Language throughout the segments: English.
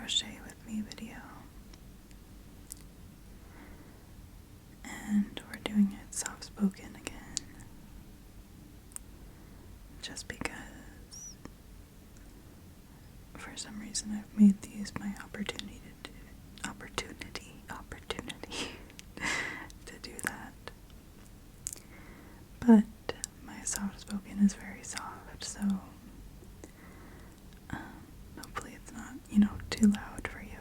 crochet with me video. And we're doing it soft spoken again. Just because for some reason I've made these my opportunity to do that. But my soft spoken is very soft, so hopefully it's not, too loud for you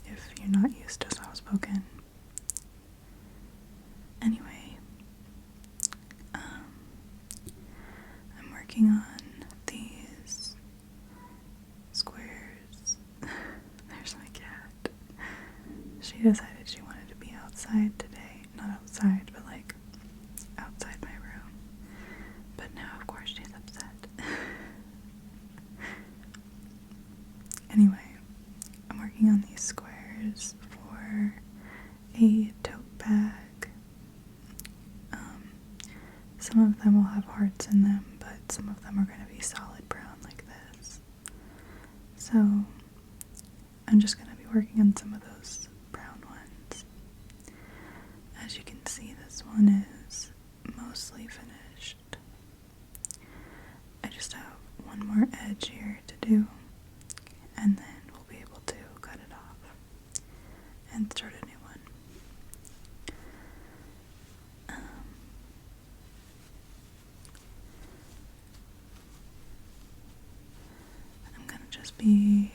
if you're not used to soft spoken. Anyway, I'm working on these squares. There's my cat. She decided she wanted to be outside today. Not outside, but like outside my room. But now, of course, she's upset. Anyway, I'm working on these squares for a tote bag. Some of them will have hearts in them, but some of them are going to be solid brown like this. So I'm just going to be working on some of those brown ones. As you can see, this one is mostly finished. I just have one more edge here to do, and then we'll be able to cut it off and start a new one. I'm gonna just be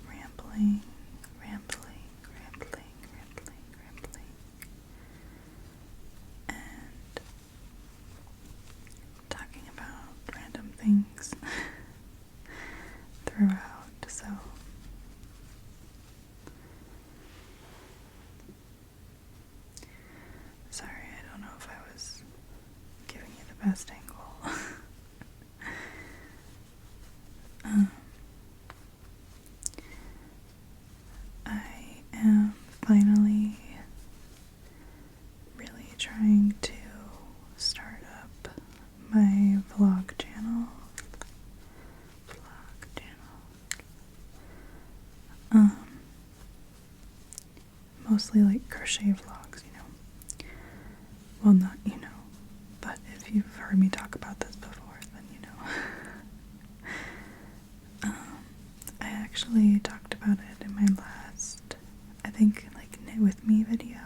rambling, and talking about random things throughout, so sorry, I don't know if I was giving you the best angle. I am finally really trying to start up my vlog channel. Mostly like crochet vlogs, Well, not but if you've heard me talk about this before, then you know. I actually talked about it in my last, I think, like, knit with me video.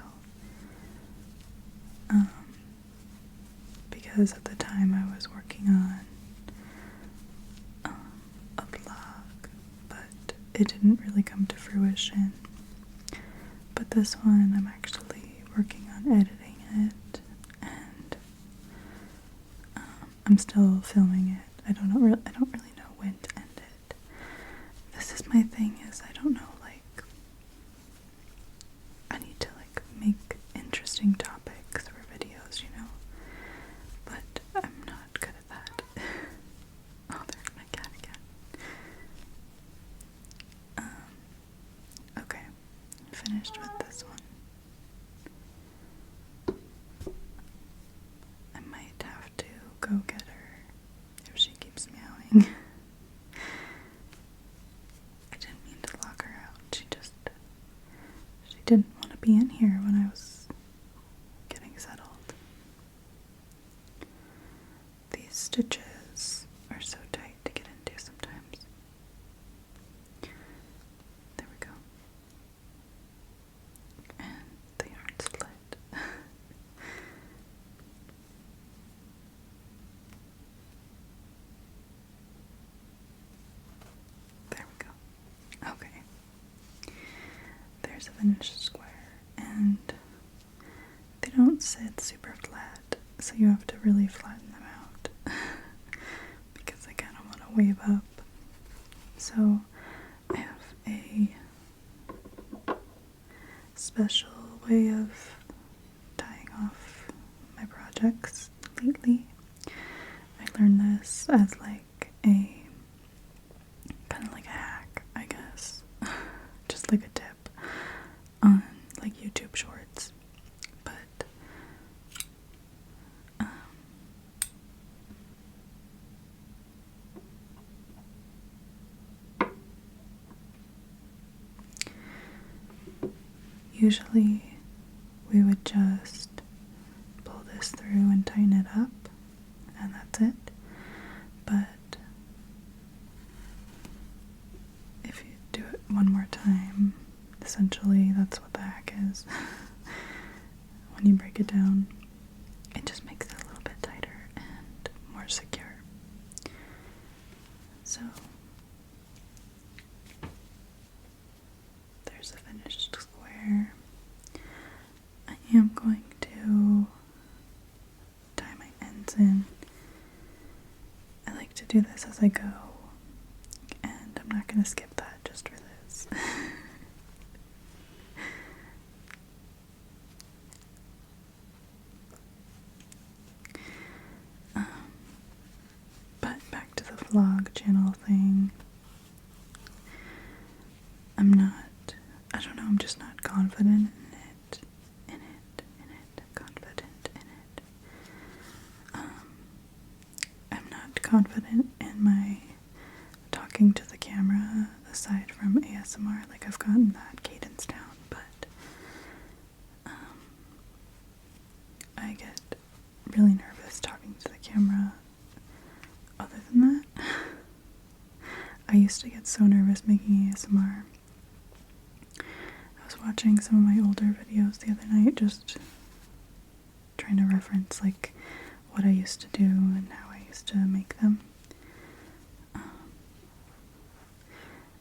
Because at the time I was working on a vlog, but it didn't really come to fruition. But this one, I'm actually working on editing it, and I'm still filming it. I don't really know when to end it. This is my thing, is I don't know, like, I need to, like, make interesting topics for videos, but I'm not good at that. Oh, there's my cat again. Okay, finished with this one. I might have to go get her if she keeps meowing. I didn't mean to lock her out. She didn't want to be in here when I was getting settled. These stitches are so tight to get into sometimes. There we go. And the yarn split. There we go. Okay. There's a finished square, and they don't sit super flat, so you have to really flatten them out because I kind of want to wave up. So I have a special way of tying off my projects lately. I learned this as like a kind of like a hack, I guess. Just like a tip on like YouTube shorts. But usually we would just pull this through and tighten it up, and that's it. But if you do it one more time, essentially that's what the hack is. When you break it down, it just makes it a little bit tighter and more secure. So there's a finished square. I am going to tie my ends in. I like to do this as I go, and I'm not going to skip that just for this. But back to the vlog channel thing. I don't know, I'm just not confident confident in it. I'm not confident in my talking to the camera aside from ASMR. Like, I've gotten that cadence down, but I get really nervous talking to the camera. Other than that, I used to get so nervous making ASMR. I was watching some of my older videos the other night, just trying to reference like what I used to do and how I used to make them.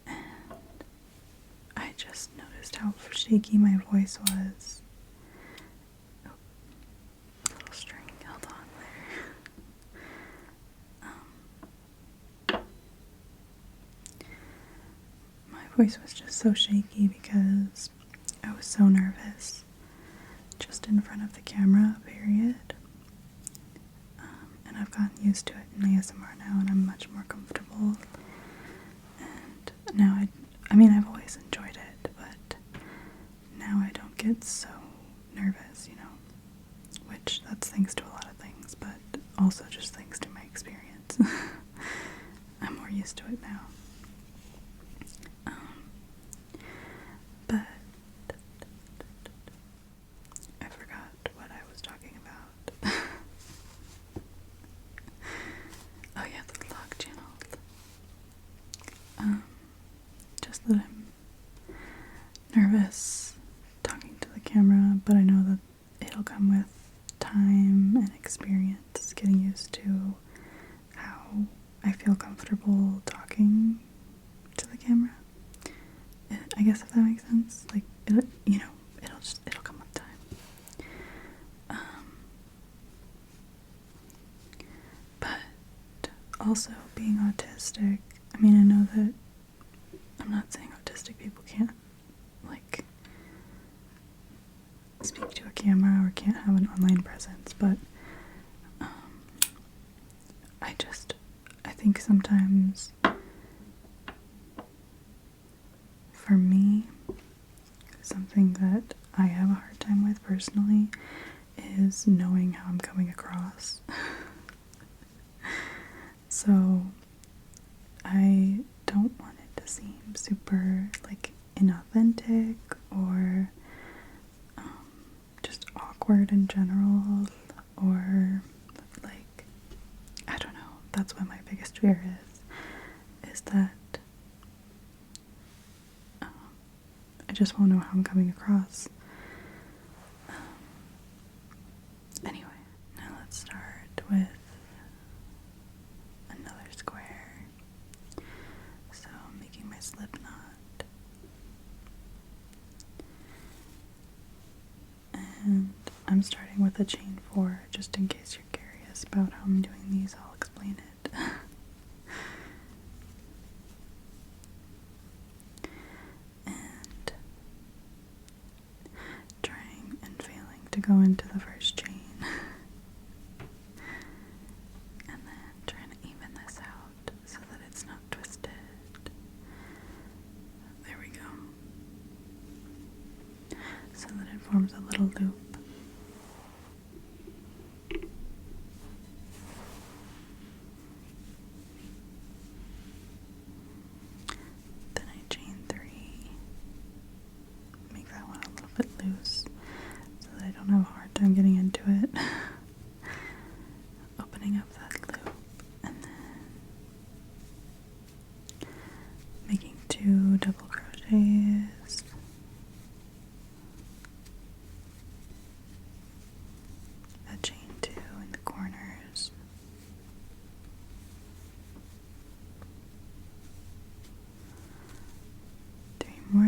And I just noticed how shaky my voice was. Oh, little string held on there. My voice was just so shaky because I was so nervous just in front of the camera, period. And I've gotten used to it in ASMR now, and I'm much more comfortable. And now I mean, I've always enjoyed it, but now I don't get so nervous, you know, which that's thanks to a lot of things, but also just thanks to my experience. I'm more used to it now. But I forgot what I was talking about. Oh yeah, the vlog channel. Just that I'm nervous talking to the camera, but I know that it'll come with time and experience, getting used to how I feel comfortable talking to the camera. I guess if that makes sense. Like, it'll come with time. But also being autistic, I mean, I know that I'm not saying autistic people can't, like, speak to a camera or can't have an online presence, but I think sometimes for me, something that I have a hard time with personally is knowing how I'm coming across. So I don't want it to seem super, like, inauthentic or just awkward in general, or like, I don't know, that's what my biggest fear is that I just won't know how I'm coming across. Anyway, now let's start with another square. So I'm making my slip knot. And I'm starting with a chain 4, just in case you're curious about how I'm doing these, I'll explain it. And trying and failing to go into the first chain. And then trying to even this out so that it's not twisted. There we go. So that it forms a little loop. Then I chain 3, make that one a little bit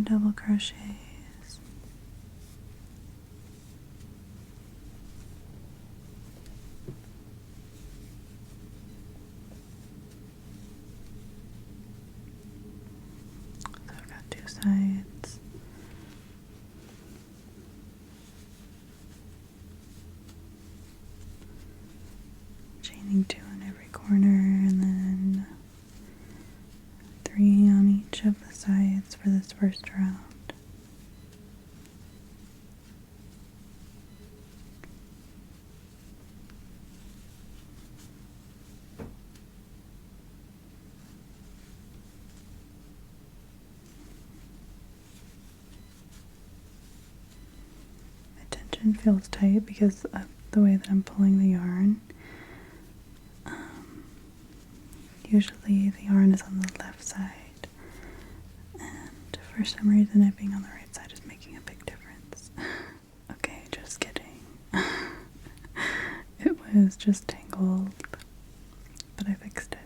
double crochets. So I've got 2 sides. Chaining 2 in every corner, and then 3 on each of the sides for this first round. My tension feels tight because of the way that I'm pulling the yarn. Usually the yarn is on the left side, and for some reason it being on the right side is making a big difference. Okay, just kidding. It was just tangled, but I fixed it.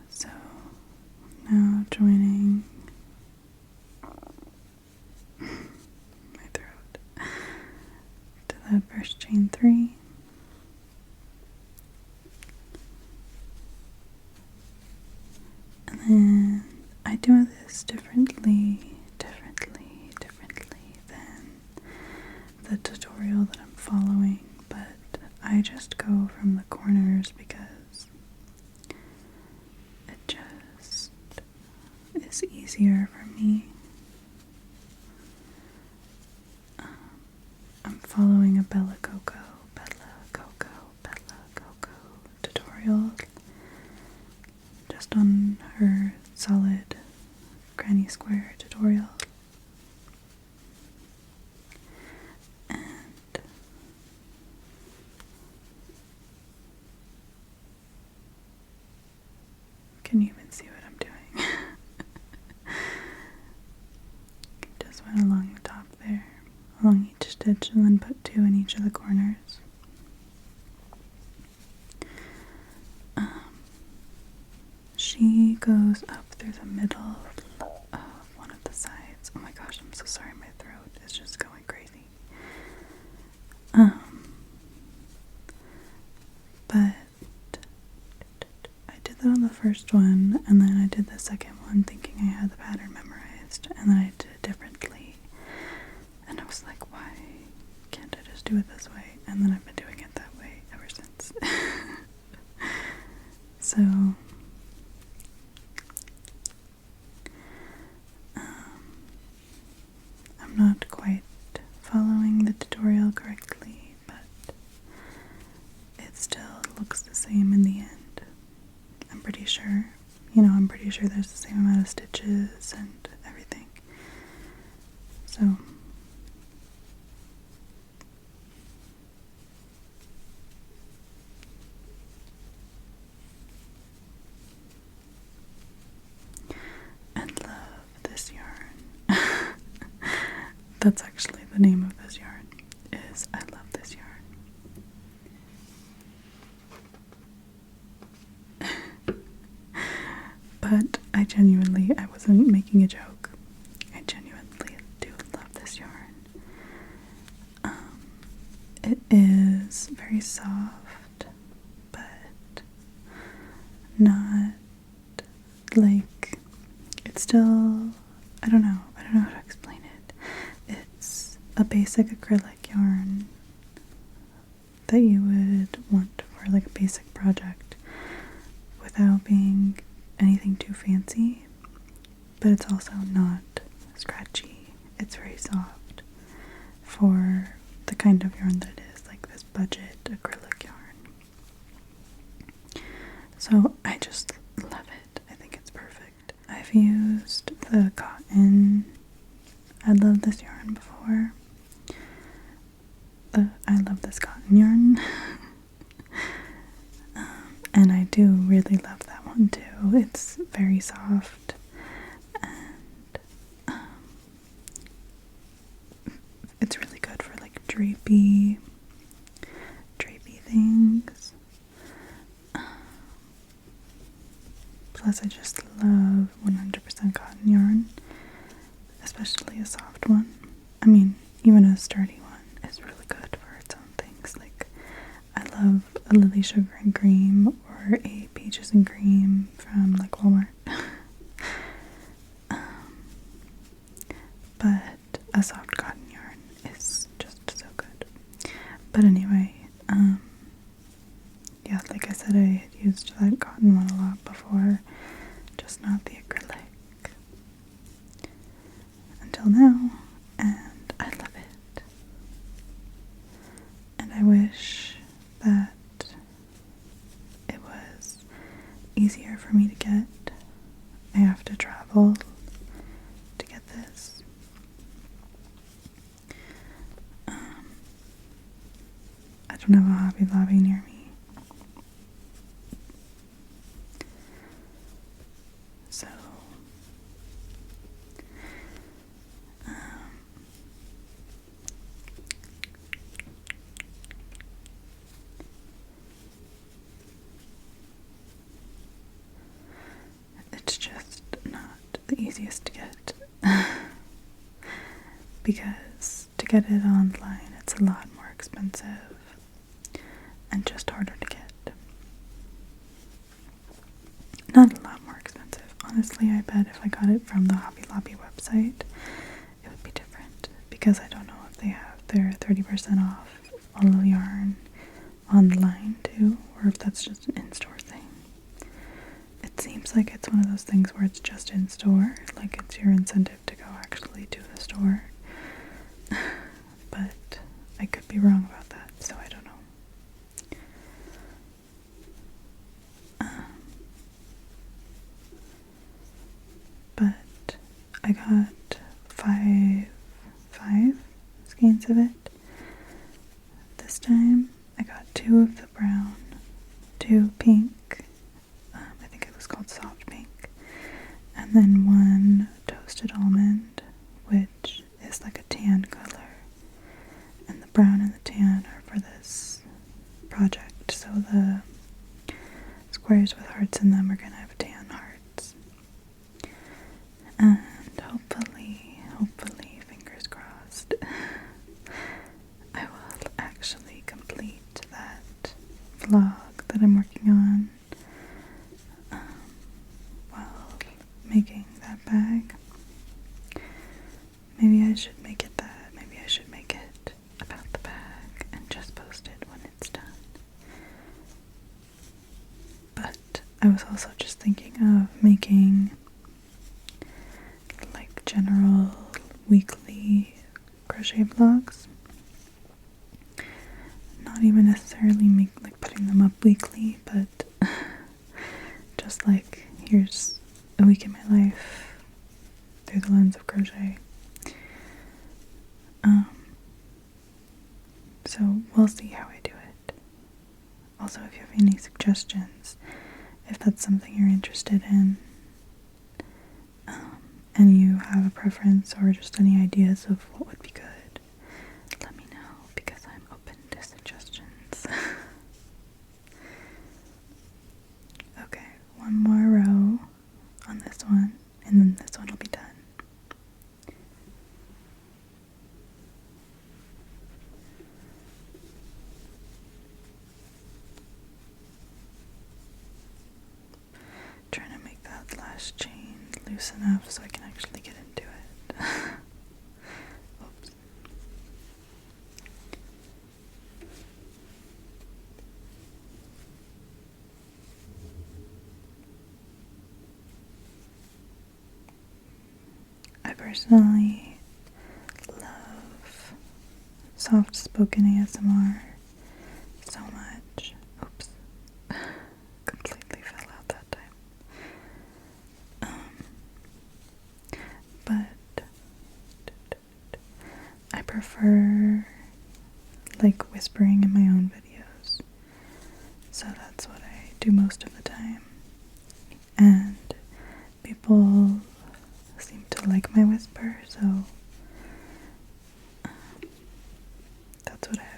So now joining my throat to that first chain 3. And then I do this differently than the tutorial that I'm following, but I just go from the corners because it just is easier for me. I'm following a Bella Coco tutorial just on her solid granny square tutorial. And can you even see what I'm doing? Just went along the top there, along each stitch, and then put 2 in each of the corners. She goes up through the middle of one of the sides. Oh my gosh, I'm so sorry, my throat is just going crazy. But I did that on the first one, and then I did the second one thinking I had the pattern memorized, and then I did it differently. And I was like, why can't I just do it this way? And then I've been doing it that way ever since. So I'm not quite following the tutorial correctly, but it still looks the same in the end. I'm pretty sure. I'm pretty sure there's the same amount of stitches and everything. So I love this yarn. That's actually the name of this yarn, is I love this yarn. But I wasn't making a joke. I genuinely do love this yarn. It is very soft, but not like, it's still, I don't know how to explain it. It's a basic acrylic yarn that you would want for like a basic project without being anything too fancy, but it's also not scratchy. It's very soft for the kind of yarn that it is, like this budget acrylic yarn. So I just love it. I think it's perfect. I've used the cotton I love this yarn before. I love this cotton yarn. And I do really love that one too. It's very soft and it's really good for like drapey things. Plus, I just love 100% cotton yarn, especially a soft one. I mean, even a sturdy one is really good for its own things. Like, I love a Lily Sugar and Cream or a Peaches and Cream from like Walmart. But a soft cotton yarn is just so good. But anyway, yeah, like I said, I had used that cotton one a lot before, just not the acrylic. Until now, and I love it. And I wish that it was easier for me to get. I have to travel to get this. I don't have a Hobby Lobby near me. So, it's just not the easiest to get. Because to get it online, it's a lot more expensive and just harder to get. Not a lot more expensive. Honestly, I bet if I got it from the Hobby Lobby website, it would be different. Because I don't know if they have their 30% off all the yarn online too, or if that's just an in-store thing. It seems like it's one of those things where it's just in-store, like it's your incentive to go actually to the store. But I could be wrong about that, so I don't know. But I got five skeins of it. This time I got 2 of the brown, 2 pink, I think it was called soft pink, and then 1 toasted almond, which is like a tan color. And the brown and the tan are for this project, so the squares with hearts in them are gonna have tan hearts. And hopefully, fingers crossed, I will actually complete that vlog that I'm working on while making that bag. Maybe I should make it that. Maybe I should make it about the bag and just post it when it's done. But I was also just thinking of making like general weekly crochet vlogs. Not even necessarily putting them up weekly, but just like, here's a week in my life through the lens of crochet. So we'll see how I do it. Also, if you have any suggestions, if that's something you're interested in, and you have a preference or just any ideas of what would be good, let me know, because I'm open to suggestions. Okay, one more row on this one, and then this one will be done. Trying to make that last chain loose enough so I can actually get into it. Oops. I personally love soft-spoken ASMR so much. Oops. Completely fell out that time. But I prefer like whispering in my own videos, so that's what I do most of the time, and people seem to like my whisper, so that's what I've,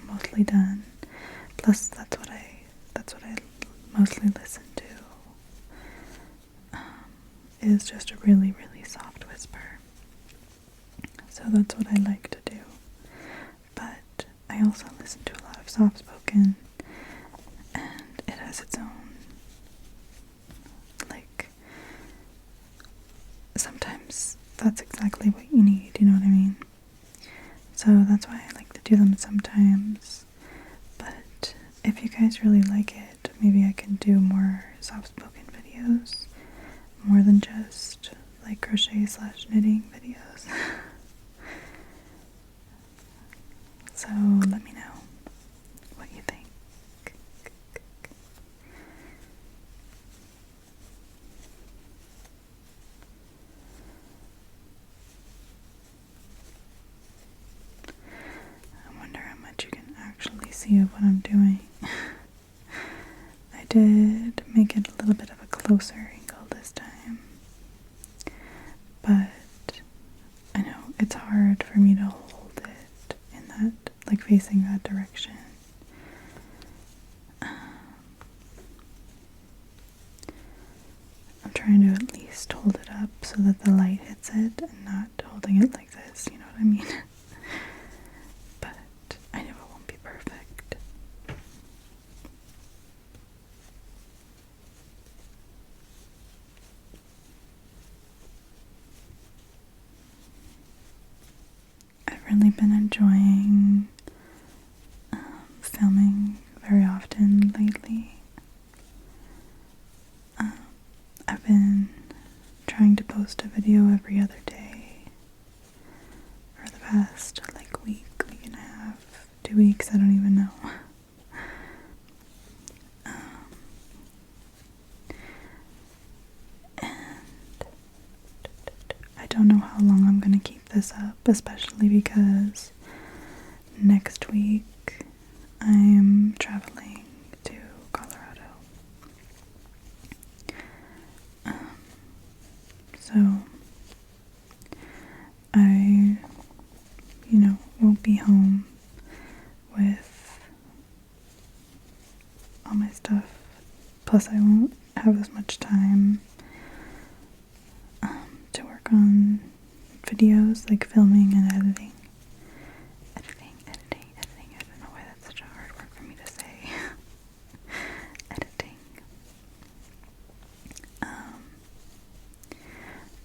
mostly done. Plus, that's what I mostly listen to is just a really, really soft whisper. So that's what I like to do. But I also listen to a lot of soft spoken, and it has its own, like, sometimes that's exactly what you need, you know what I mean? So that's why I like to do them sometimes. But if you guys really like it, maybe I can do more soft spoken videos, more than just like crochet / knitting videos. So let me know what you think. I wonder how much you can actually see of what I'm doing. I did make it a little bit of a closer angle this time, but I know it's hard for me to hold it in that, like facing that direction. I'm trying to at least hold it up so that the light hits it and not holding it like this, you know what I mean? But I know it won't be perfect. I've really been enjoying filming very often lately. I've been trying to post a video every other day for the past like week and a half, 2 weeks, I don't even know. And I don't know how long I'm gonna keep this up, especially because next week I'm traveling to Colorado. So I, won't be home with all my stuff. Plus I won't have as much time to work on videos, like filming and editing. I don't know why that's such a hard word for me to say. Editing.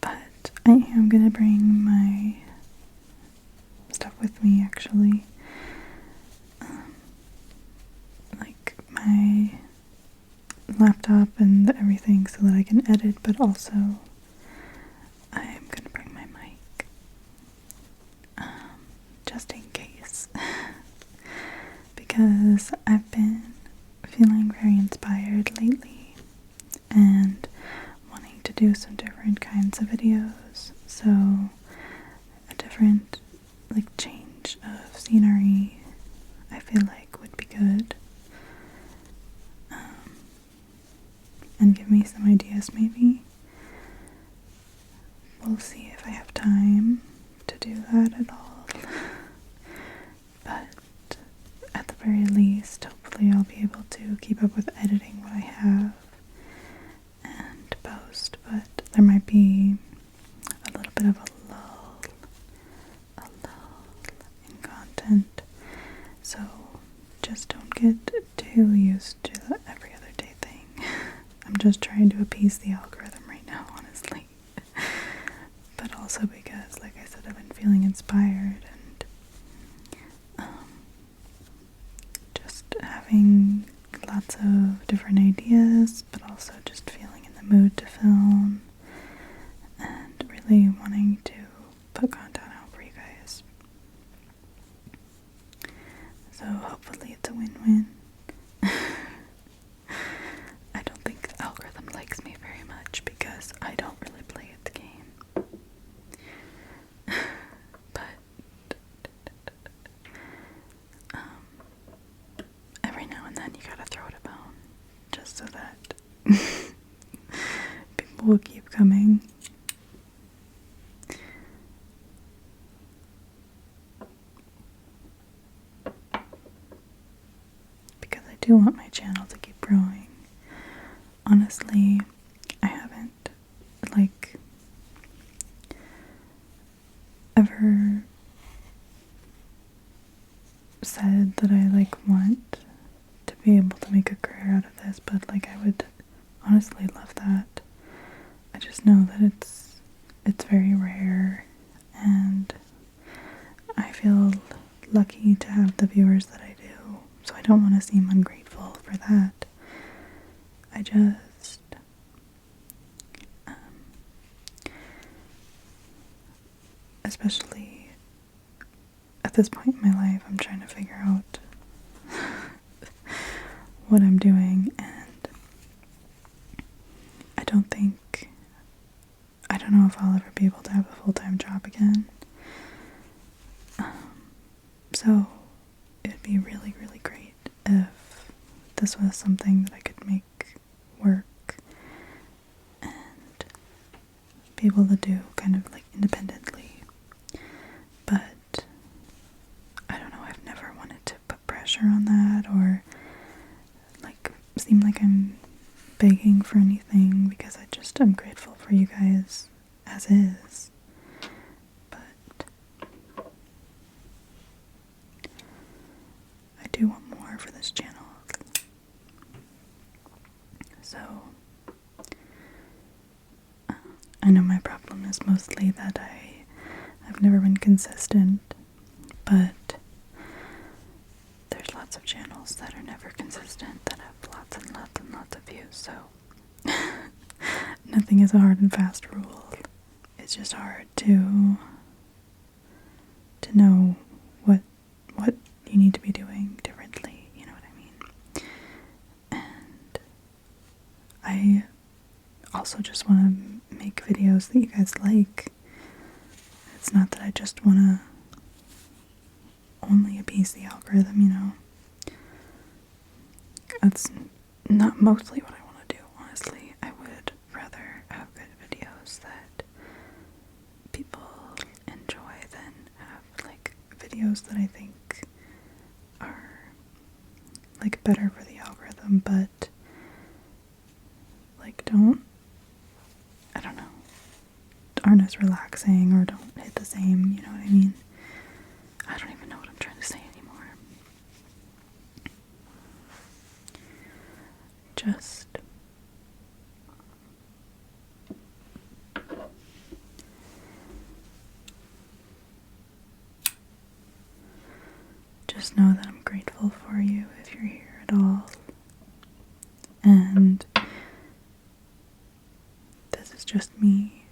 But I am gonna bring my stuff with me, actually. Like my laptop and everything so that I can edit, but also I am gonna bring my mic. Just in case. Because I've been feeling very inspired lately and wanting to do some different kinds of videos. So a different change of scenery I feel like would be good. And give me some ideas maybe. We'll see if I have time to do that at all. But at the very least, hopefully I'll be able to keep up with editing what I have and post, but there might be a little bit of a lull in content. So just don't get too used to the every other day thing. I'm just trying to appease the algorithm right now, honestly. But also because, like I said, I've been feeling inspired and just having lots of different ideas, but also just feeling in the mood to film and really wanting to put content out for you guys. So hopefully it's a win-win. I don't think the algorithm likes me very much because I don't really play at the game. But every now and then you gotta throw it a bone just so that people will keep coming. Because I do want my channel to keep growing. Honestly, I haven't just know that it's very rare, and I feel lucky to have the viewers that I do, so I don't want to seem ungrateful for that. I just especially at this point in my life, I'm trying to figure out what I'm doing, and I don't know if I'll ever be able to have a full-time job again. So it'd be really, really great if this was something that I could make work and be able to do kind of like independently. But I don't know, I've never wanted to put pressure on that or like seem like I'm begging for anything, because I'm grateful for you guys as is. But I do want more for this channel. So I know my problem is mostly that I've never been consistent, but there's lots of channels that are never consistent that have lots and lots and lots of views, so nothing is a hard and fast rule. It's just hard to know what you need to be doing differently, you know what I mean? And I also just want to make videos that you guys like. It's not that I just want to only appease the algorithm, you know. That's not mostly what I want to do, honestly. I would rather have good videos that people enjoy than have like videos that I think are like better for the algorithm, but like I don't know, aren't as relaxing or don't hit the same, you know what I mean? I don't even know what I'm trying to say anymore. Just know that I'm grateful for you if you're here at all. And this is just me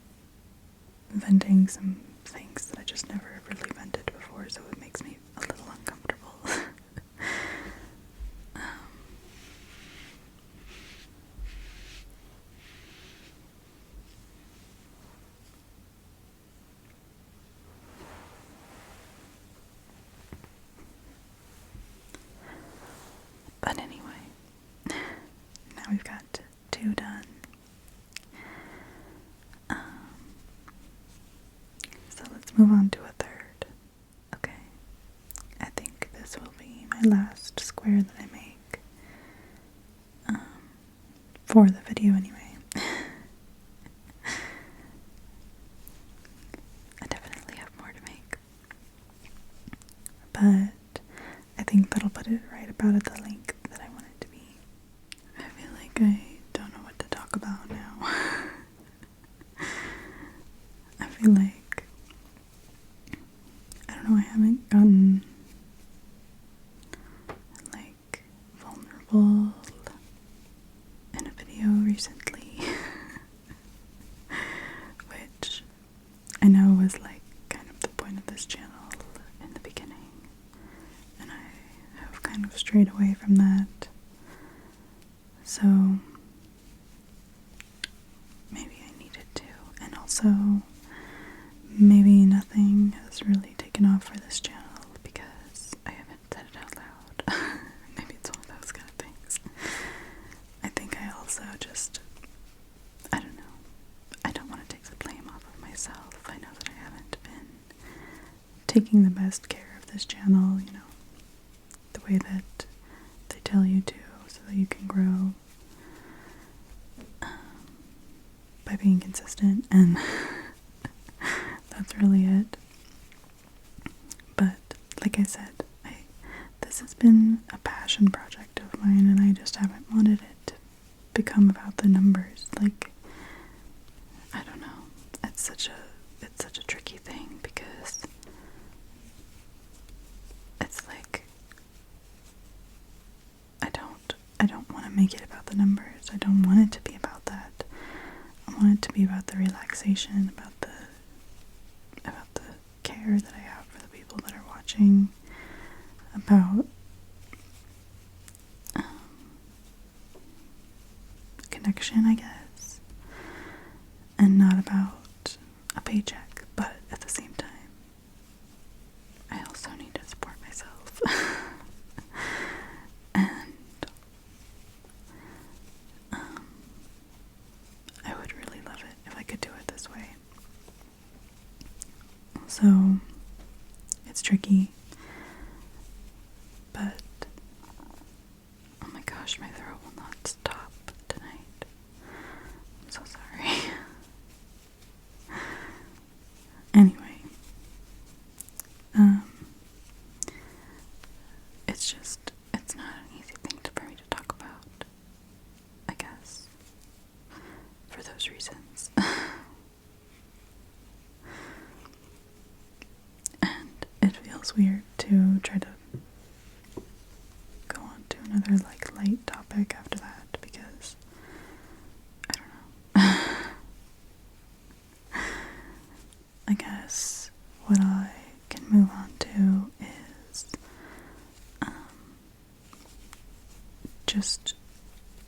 venting some things that I just never really vented before, so it makes me a little uncomfortable. But anyway, now we've got 2 done. So let's move on to a 3rd. Okay, I think this will be my last square that I make. For the video anyway. I definitely have more to make. But I think that'll put it right about at the length that I want it to be. I feel like I don't know what to talk about now. I feel like, I don't know, I haven't gotten like vulnerable in a video recently. Which I know was like kind of the point of this channel in the beginning. And I have kind of strayed away from that. So maybe I needed to. And also, maybe nothing has really taken off for this channel because I haven't said it out loud. Maybe it's one of those kind of things. I think I also just, I don't know. I don't want to take the blame off of myself. I know that I haven't been taking the best care of this channel, you know, the way that they tell you to, so that you can grow by being consistent, and that's really it. But like I said, this has been a passion project of mine, and I just haven't wanted it to become about the numbers. Like, I don't want it to be about the relaxation, about the care that I have for the people that are watching, about connection, I guess, and not about a paycheck. But at the same time, I also need to support myself. And I would really love it if I could do it this way. So it's tricky, but oh my gosh, my throat will not stop tonight. I'm so sorry. Anyway, it's not an easy thing for me to talk about, I guess, for those reasons. And it feels weird to try to go on to another, light topic after that, because, I don't know. I guess what I can move on to is just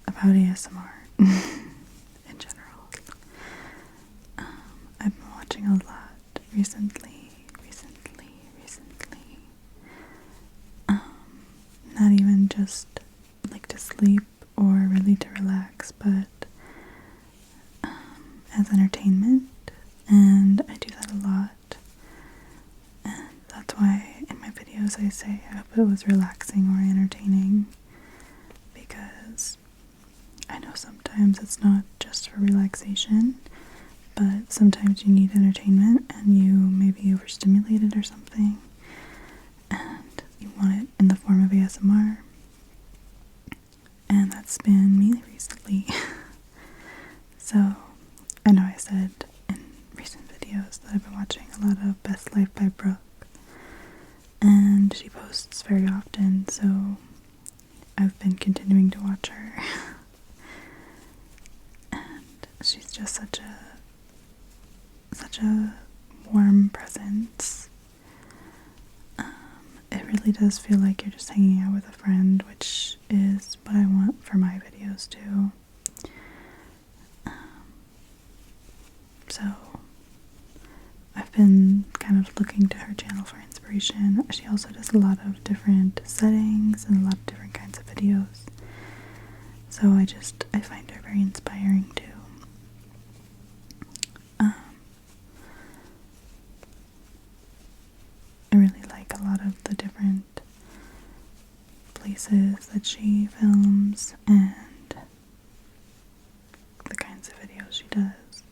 about ASMR in general. I've been watching a lot recently. Not even just to sleep or really to relax, but as entertainment, and I do that a lot. And that's why in my videos I say I hope it was relaxing or entertaining, because I know sometimes it's not just for relaxation, but sometimes you need entertainment and you may be overstimulated or something, and you want it in the form of ASMR. And that's been me recently. So I know I said in recent videos that I've been watching a lot of Best Life by Brooke, and she posts very often, so I've been continuing to watch her. And she's just such a warm presence. It really does feel like you're just hanging out with a friend, which is what I want for my videos too. So I've been kind of looking to her channel for inspiration. She also does a lot of different settings and a lot of different kinds of videos. So I find her very inspiring too. I really like a lot of the different places that she films and the kinds of videos she does.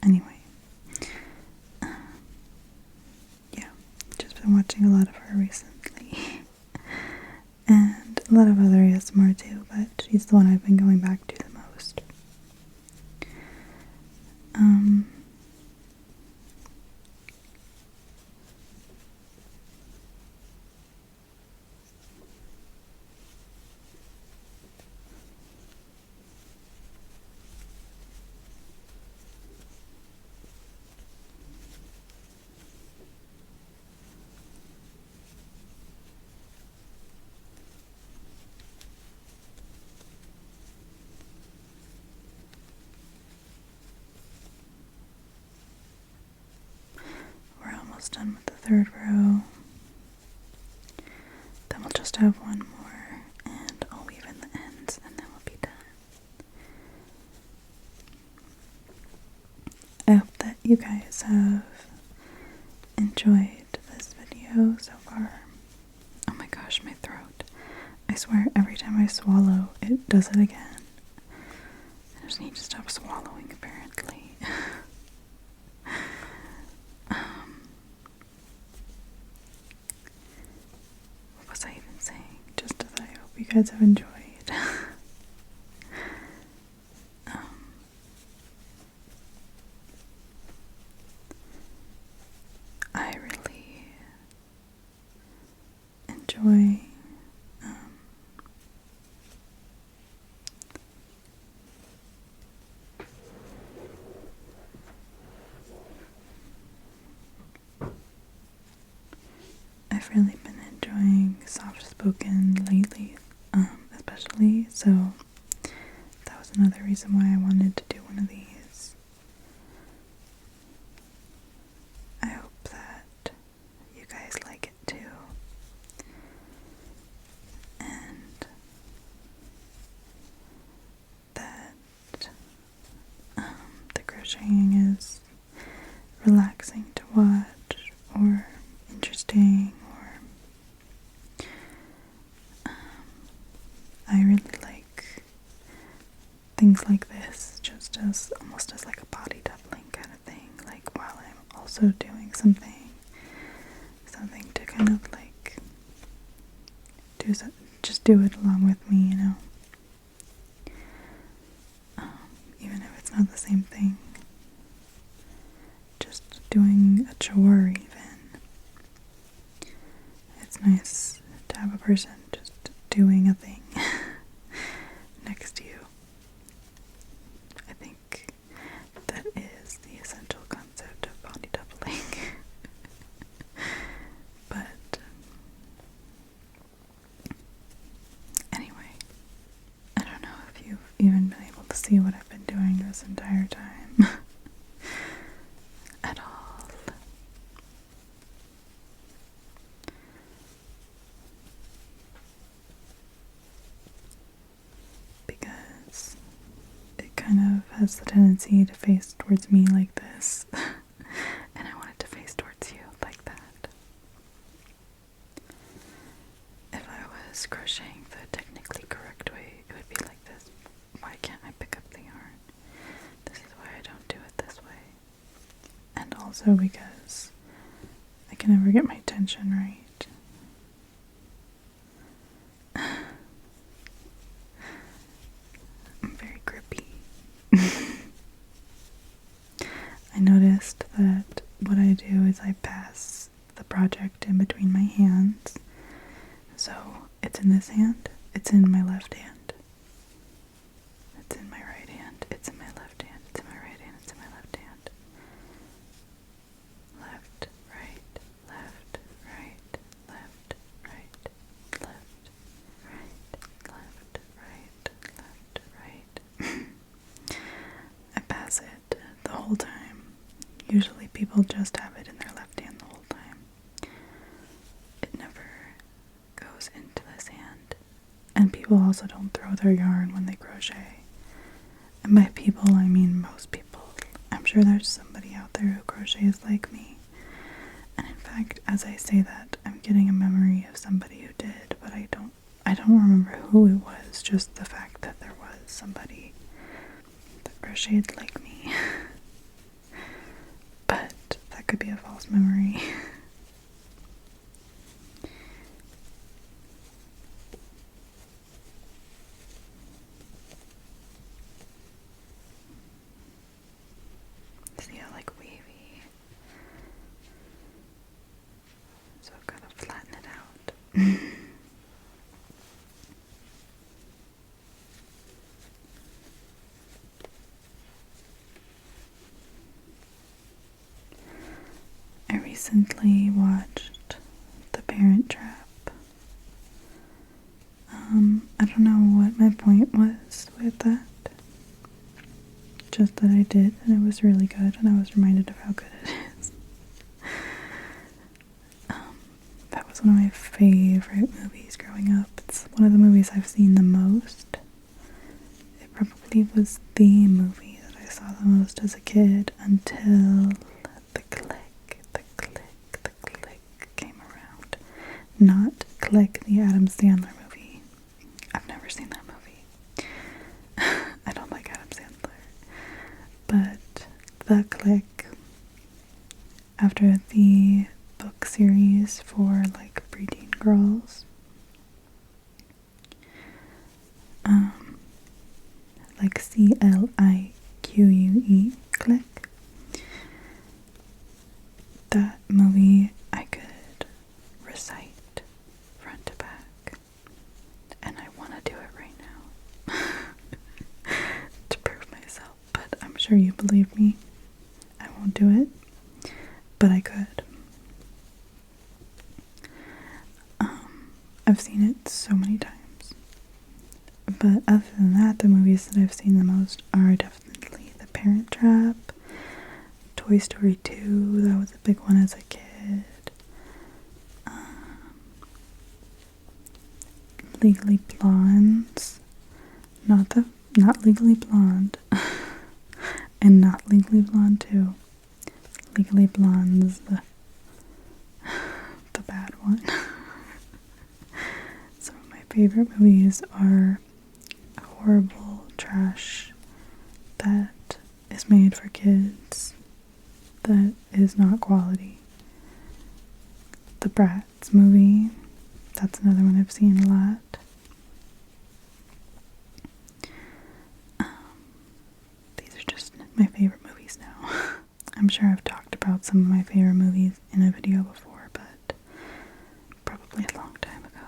Anyway, yeah, just been watching a lot of her recently. And a lot of other ASMR too, but she's the one I've been going back to the most. We're almost done with the third row. Then we'll just have one more, and I'll weave in the ends, and then we'll be done. I hope that you guys have enjoyed this video so far. Oh my gosh, my throat. I swear every time I swallow, it does it again. I just need to stop swallowing, apparently. What was I even saying? Just as I hope you guys have enjoyed. I really enjoy I've really been enjoying soft spoken lately, especially, so that was another reason why I wanted to do one of these. I hope that you guys like it too. And that the crocheting is relaxing to watch or interesting, or I really like things like this just as almost as like a body doubling kind of thing, like while I'm also doing something to kind of like just do it along with me, you know, even if it's not the same thing, just doing a chore even. It's nice to have a person just doing a thing next to you. I think that is the essential concept of body doubling. But anyway, I don't know if you've even been able to see what I've been doing this entire time at all. Because it kind of has the tendency to face towards me like this, and I want it to face towards you like that. If I was crocheting the technically correct way, it would be like this. Why can't I pick up the yarn? This is why I don't do it this way. And also because I can never get my tension right. I'm very grippy. I noticed that what I do is I pass the project in between my hands. So it's in this hand, it's in my left hand, it's in my right hand, it's in my left hand, it's in my right hand, it's in my left hand. Left, right, left, right, left, right, left, right, left, right, left, right. I pass it the whole time. Usually people just have it in their left hand the whole time. It never goes into this hand. And people also don't throw their yarn when they crochet. And by people, I mean most people. I'm sure there's somebody out there who crochets like me. And in fact, as I say that, I'm getting a memory of somebody who did, but I don't remember who it was, just the fact that there was somebody that crocheted like me. But that could be a false memory. See how like wavy? So I've got to flatten it out. I recently watched The Parent Trap. I don't know what my point was with that. Just that I did, and it was really good, and I was reminded of how good it is. That was one of my favorite movies growing up. It's one of the movies I've seen the most. It probably was the movie that I saw the most as a kid until the click came around. Not Click, the Adam Sandler movie. I've never seen that movie. I don't like Adam Sandler. But The Click, after the book series for like preteen girls, like CLIQUE, Click, that movie I could recite front to sure you believe me. I won't do it, but I could. I've seen it so many times. But other than that, the movies that I've seen the most are definitely The Parent Trap, Toy Story 2, that was a big one as a kid. Legally Blondes, not Legally Blonde, and not Legally Blonde 2. Legally Blonde's the bad one. Some of my favorite movies are horrible trash that is made for kids that is not quality. The Bratz movie, that's another one I've seen a lot. These are just my favorite movies now. I'm sure I've talked about some of my favorite movies in a video before, but probably a long time ago.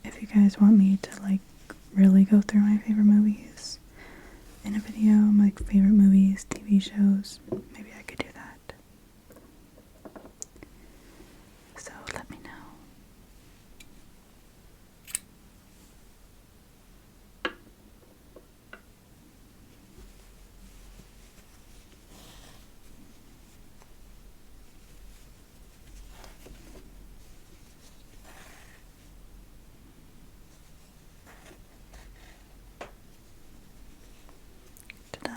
If you guys want me to like really go through my favorite movies in a video, my favorite movies, TV shows, maybe I could do that. So let me know. Ta-da.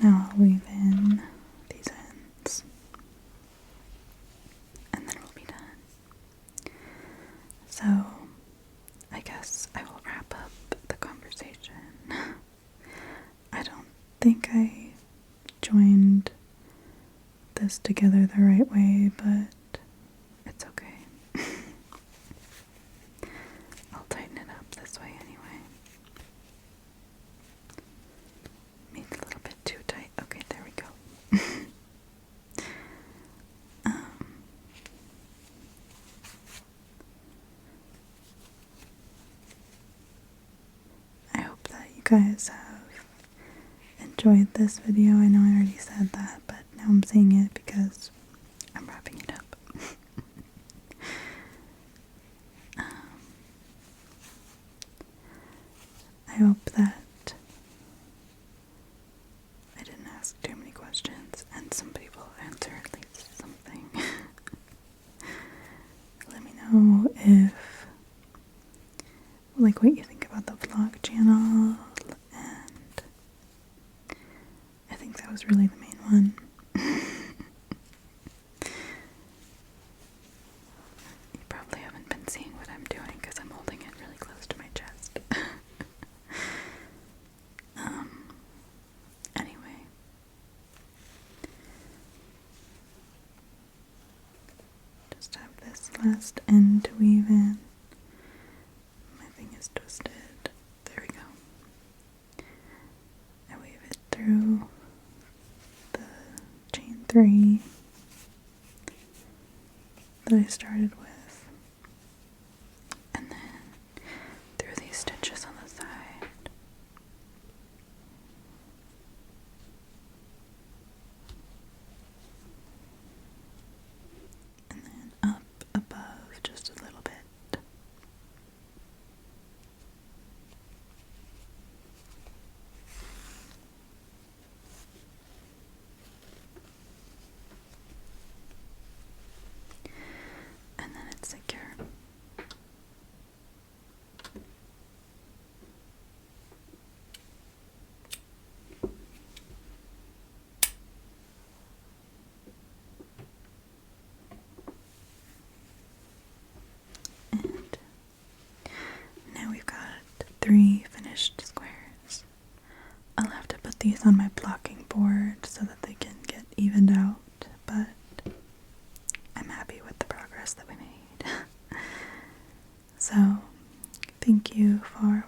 Now I'll weave in these ends, and then we'll be done. So, I guess I will wrap up the conversation. I don't think I joined this together the right way, but it's okay. I'll tighten it up this way anyway. Made it a little bit too tight. Okay, there we go. I hope that you guys have enjoyed this video. I know I already said that, but now I'm saying it because I'm wrapping it up. I hope that I didn't ask too many questions and somebody will answer at least something. Let me know if, like, what you think about the vlog channel, and I think that was really the main one. You probably haven't been seeing what I'm doing because I'm holding it really close to my chest. Anyway. Just have this last end to weave in. My thing is twisted. There we go. I weave it through the chain 3 that I started with, and then through these stitches on the side. And then up above just a little bit. And then it's secure. And now we've got 3 finished squares. I'll have to put these on my blocking board so that they can get evened out, but I'm happy with the progress that we made. So, thank you for